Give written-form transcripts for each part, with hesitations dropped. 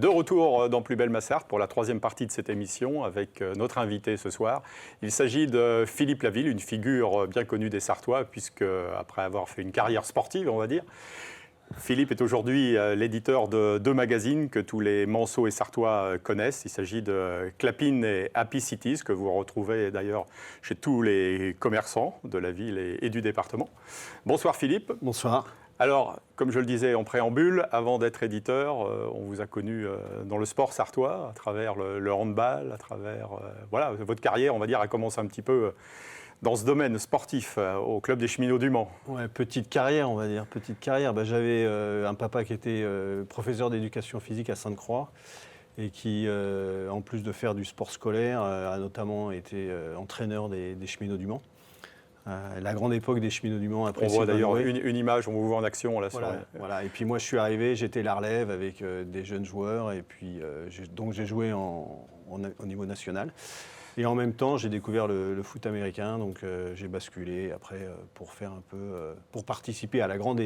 De retour dans Plus belle ma Sarthe pour la troisième partie de cette émission avec notre invité ce soir. Il s'agit de Philippe Laville, une figure bien connue des Sartois, puisque après avoir fait une carrière sportive, on va dire, Philippe est aujourd'hui l'éditeur de deux magazines que tous les Manceaux et Sartois connaissent. Il s'agit de Clapin et Happy Cities, que vous retrouvez d'ailleurs chez tous les commerçants de la ville et du département. Bonsoir Philippe. Bonsoir. Alors, comme je le disais en préambule, avant d'être éditeur, on vous a connu dans le sport sartois, à travers le handball, à travers... voilà, votre carrière, on va dire, a commencé un petit peu dans ce domaine sportif, au club des Cheminots du Mans. Ouais, petite carrière, on va dire, petite carrière. J'avais un papa qui était professeur d'éducation physique à Sainte-Croix et qui, en plus de faire du sport scolaire, a notamment été entraîneur des Cheminots du Mans. La grande époque des Cheminots du Mans. On voit d'ailleurs une image, on vous voit en action là. Voilà. Et puis moi je suis arrivé, j'étais la relève avec des jeunes joueurs et puis donc j'ai joué au niveau national. Et en même temps j'ai découvert le foot américain, donc j'ai basculé après pour participer à la grande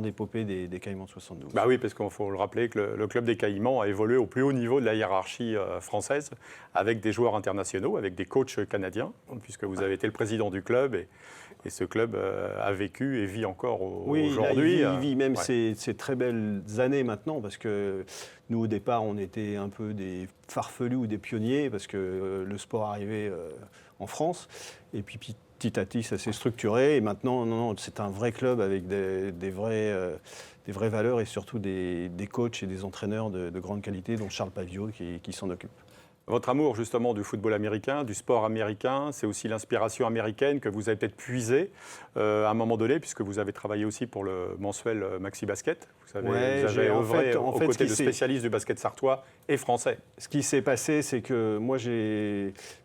épopée des Caïmans de 72. Bah oui, parce qu'il faut le rappeler que le club des Caïmans a évolué au plus haut niveau de la hiérarchie française, avec des joueurs internationaux, avec des coachs canadiens, puisque vous avez été le président du club et ce club a vécu et vit encore aujourd'hui. Il vit même ces très belles années maintenant, parce que nous, au départ, on était un peu des farfelus ou des pionniers, parce que le sport arrivait en France. Et puis petit à petit, ça s'est structuré. Et maintenant, non, c'est un vrai club avec des vraies valeurs et surtout des coachs et des entraîneurs de grande qualité, dont Charles Pavio qui s'en occupe. Votre amour justement du football américain, du sport américain, c'est aussi l'inspiration américaine que vous avez peut-être puisée à un moment donné, puisque vous avez travaillé aussi pour le mensuel Maxi Basket. Vous avez œuvré aux côtés de spécialistes du basket sartois et français. Ce qui s'est passé, c'est que moi,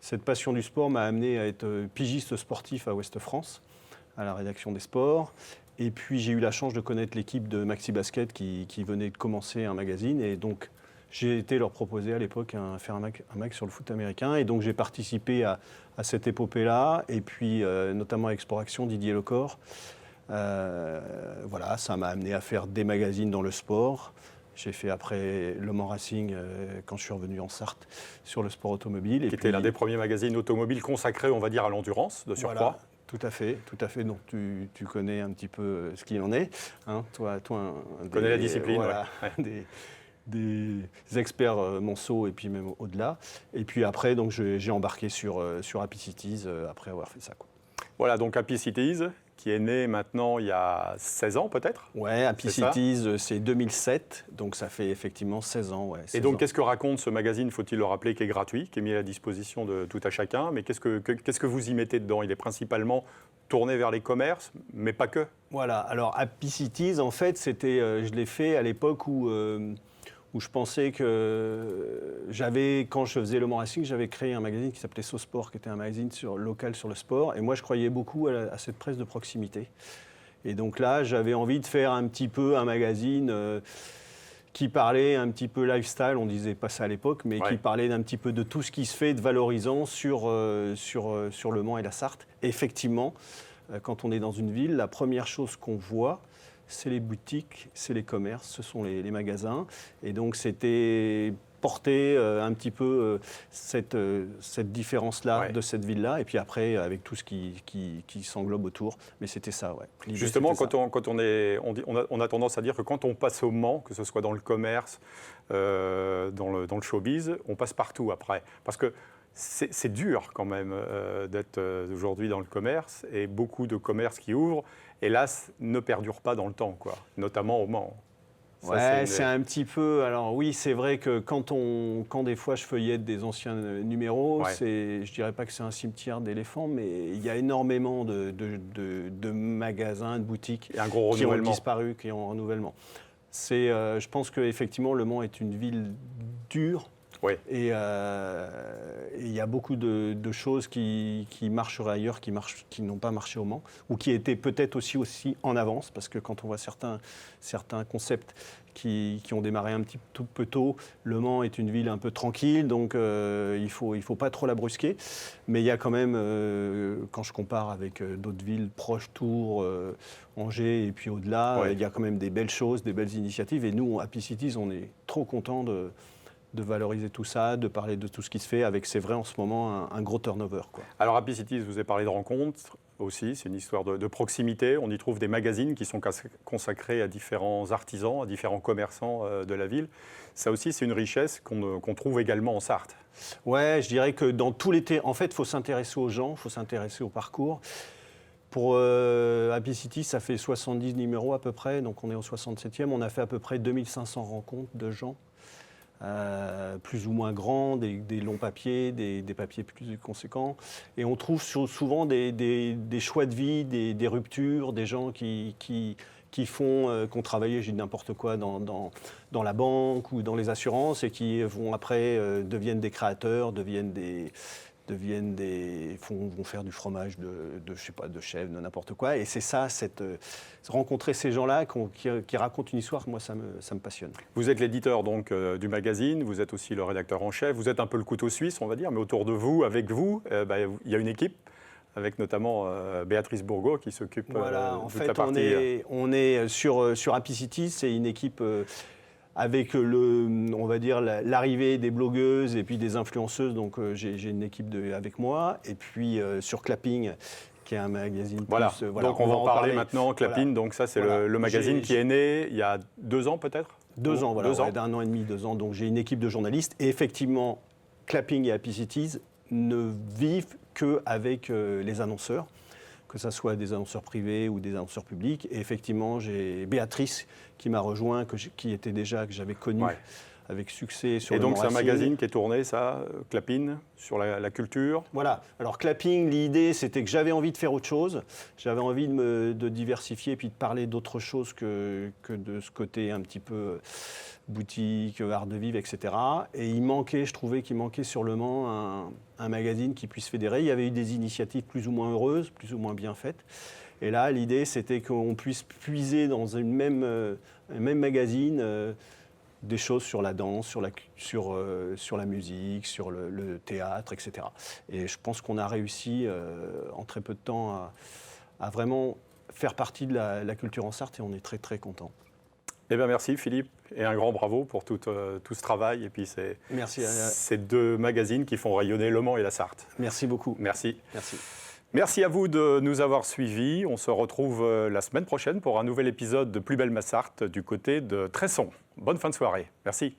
cette passion du sport m'a amené à être pigiste sportif à Ouest France, à la rédaction des sports. Et puis j'ai eu la chance de connaître l'équipe de Maxi Basket qui venait de commencer un magazine. Et donc, j'ai été leur proposer à l'époque faire un mag sur le foot américain. Et donc, j'ai participé à cette épopée-là. Et puis, notamment avec Sport Action, Didier Lecor. Voilà, ça m'a amené à faire des magazines dans le sport. J'ai fait après Le Mans Racing, quand je suis revenu en Sarthe, sur le sport automobile. Qui était l'un des premiers magazines automobiles consacrés, on va dire, à l'endurance, de surcroît. Voilà. Tout à fait. Donc tu connais un petit peu ce qu'il en est. Hein, toi, tu connais la discipline, voilà, ouais. Des experts Manceaux et puis même au-delà. Et puis après, donc, j'ai embarqué sur Happy Cities après avoir fait ça, quoi. Voilà, donc Happy Cities, qui est né maintenant il y a 16 ans peut-être. Ouais, Happy Cities, c'est 2007, donc ça fait effectivement 16 ans. Ouais, 16 et donc, ans. qu'est-ce que raconte ce magazine, faut-il le rappeler, qui est gratuit, qui est mis à la disposition de tout à chacun. Mais qu'est-ce que vous y mettez dedans? Il est principalement tourné vers les commerces, mais pas que. Voilà, alors Happy Cities, en fait, je l'ai fait à l'époque où je pensais que quand je faisais Le Mans Racing, j'avais créé un magazine qui s'appelait SoSport, qui était un magazine local sur le sport. Et moi, je croyais beaucoup à cette presse de proximité. Et donc là, j'avais envie de faire un petit peu un magazine qui parlait un petit peu lifestyle, on disait pas ça à l'époque, mais qui parlait un petit peu de tout ce qui se fait de valorisant sur Le Mans et la Sarthe. Et effectivement, quand on est dans une ville, la première chose qu'on voit, c'est les boutiques, c'est les commerces, ce sont les magasins. Et donc, c'était porter un petit peu cette différence-là de cette ville-là. Et puis après, avec tout ce qui s'englobe autour. Mais c'était ça, ouais. Justement, on a tendance à dire que quand on passe au Mans, que ce soit dans le commerce, dans le showbiz, on passe partout après. Parce que c'est dur quand même d'être aujourd'hui dans le commerce, et beaucoup de commerces qui ouvrent, hélas, ne perdurent pas dans le temps, quoi, notamment au Mans. C'est un petit peu... Alors oui, c'est vrai que quand des fois je feuillette des anciens numéros, je dirais pas que c'est un cimetière d'éléphants, mais il y a énormément de magasins, de boutiques qui ont disparu, qui ont un renouvellement. Je pense qu'effectivement, Le Mans est une ville dure. Oui. Et il y a beaucoup de choses qui marcheraient ailleurs, qui n'ont pas marché au Mans, ou qui étaient peut-être aussi en avance, parce que quand on voit certains concepts qui ont démarré un petit tout peu tôt, Le Mans est une ville un peu tranquille, donc il faut pas trop la brusquer. Mais il y a quand même, quand je compare avec d'autres villes proches, Tours, Angers et puis au-delà, il y a quand même des belles choses, des belles initiatives. Et nous, Happy Cities, on est trop contents valoriser tout ça, de parler de tout ce qui se fait avec, c'est vrai, en ce moment, un gros turnover, quoi. Alors, Happy Cities, vous avez parlé de rencontres aussi, c'est une histoire de proximité. On y trouve des magazines qui sont consacrés à différents artisans, à différents commerçants de la ville. Ça aussi, c'est une richesse qu'on trouve également en Sarthe. Ouais, je dirais que dans tous les... En fait, il faut s'intéresser aux gens, il faut s'intéresser au parcours. Pour Happy City, ça fait 70 numéros à peu près, donc on est au 67e. On a fait à peu près 2500 rencontres de gens, plus ou moins grands, des longs papiers, des papiers plus conséquents. Et on trouve souvent des choix de vie, des ruptures, des gens qui ont travaillé, j'ai dit n'importe quoi, dans la banque ou dans les assurances et qui vont après deviennent des créateurs, vont faire du fromage je sais pas, de chèvre, de n'importe quoi. Et c'est ça, rencontrer ces gens-là qui racontent une histoire, moi, ça me passionne. Vous êtes l'éditeur donc du magazine, vous êtes aussi le rédacteur en chef, vous êtes un peu le couteau suisse, on va dire, mais autour de vous, avec vous, il y a une équipe, avec notamment Béatrice Bourgault qui s'occupe voilà, en de fait, ta partie. on est sur Happy City, c'est une équipe avec on va dire l'arrivée des blogueuses et puis des influenceuses. Donc j'ai une équipe avec moi. Et puis sur Clapping, qui est un magazine. Voilà. Plus, donc on va en parler maintenant. Clapping, voilà. Donc ça c'est le magazine qui est né il y a 2 ans peut-être. 2 ans, voilà. D'un an et demi, 2 ans. Donc j'ai une équipe de journalistes. Et effectivement, Clapping et Happy Cities ne vivent qu'avec les annonceurs, que ce soit des annonceurs privés ou des annonceurs publics. Et effectivement, j'ai Béatrice qui m'a rejoint, que j'avais connu avec succès sur le Mont Racine. Et donc c'est un magazine qui est tourné, ça, Clapping, sur la culture. Voilà. Alors Clapping, l'idée, c'était que j'avais envie de faire autre chose. J'avais envie de diversifier et puis de parler d'autre chose que de ce côté un petit peu boutique, art de vivre, etc. Et je trouvais qu'il manquait sur le Mans un magazine qui puisse fédérer. Il y avait eu des initiatives plus ou moins heureuses, plus ou moins bien faites. Et là, l'idée, c'était qu'on puisse puiser dans un même magazine des choses sur la danse, sur la musique, sur le théâtre, etc. Et je pense qu'on a réussi en très peu de temps à vraiment faire partie de la culture en Sarthe et on est très très contents. Eh bien, merci Philippe et un grand bravo pour tout ce travail et puis ces 2 magazines qui font rayonner Le Mans et la Sarthe. Merci beaucoup. Merci. Merci. Merci à vous de nous avoir suivis. On se retrouve la semaine prochaine pour un nouvel épisode de Plus belle ma Sarthe du côté de Tresson. Bonne fin de soirée. Merci.